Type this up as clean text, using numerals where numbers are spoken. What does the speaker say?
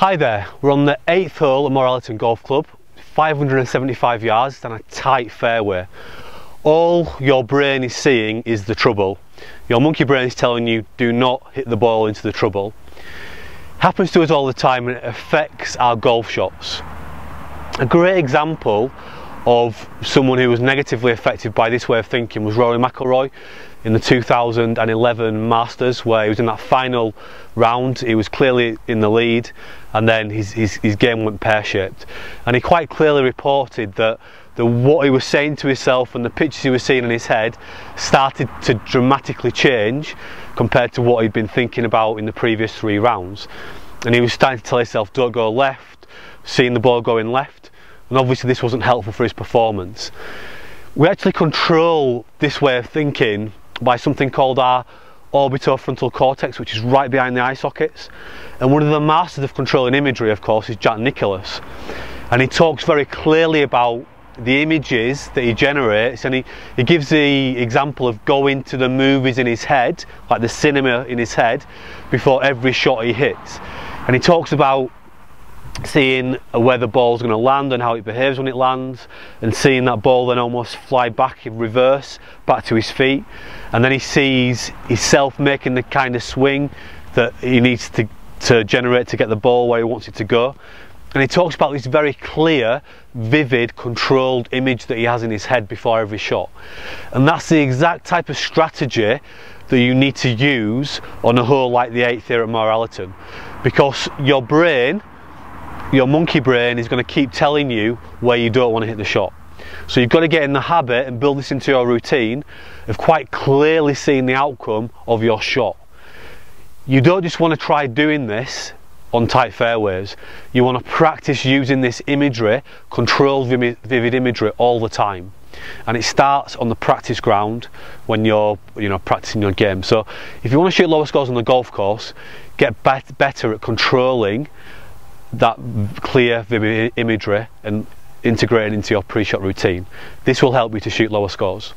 Hi there, we're on the 8th hole at Moralton Golf Club, 575 yards and a tight fairway. All your brain is seeing is the trouble. Your monkey brain is telling you do not hit the ball into the trouble. Happens to us all the time and it affects our golf shots. A great example of someone who was negatively affected by this way of thinking was Rory McIlroy in the 2011 Masters, where he was in that final round. He was clearly in the lead and then his game went pear-shaped, and he quite clearly reported that what he was saying to himself and the pictures he was seeing in his head started to dramatically change compared to what he'd been thinking about in the previous 3 rounds, and he was starting to tell himself don't go left, seeing the ball going left, and obviously this wasn't helpful for his performance. We actually control this way of thinking by something called our orbitofrontal cortex, which is right behind the eye sockets, and one of the masters of controlling imagery, of course, is Nicklaus, and he talks very clearly about the images that he generates, and he gives the example of going to the movies in his head, like the cinema in his head, before every shot he hits. And he talks about seeing where the ball's going to land and how it behaves when it lands, and seeing that ball then almost fly back in reverse back to his feet, and then he sees himself making the kind of swing that he needs to generate to get the ball where he wants it to go. And he talks about this very clear, vivid, controlled image that he has in his head before every shot. And that's the exact type of strategy that you need to use on a hole like the 8th here at Moralton, because your brain, your monkey brain, is going to keep telling you where you don't want to hit the shot. So you've got to get in the habit and build this into your routine of quite clearly seeing the outcome of your shot. You don't just want to try doing this on tight fairways. You want to practice using this imagery, controlled vivid imagery, all the time. And it starts on the practice ground when you're practicing your game. So if you want to shoot lower scores on the golf course, get better at controlling that clear vivid imagery and integrate it into your pre-shot routine. This will help you to shoot lower scores.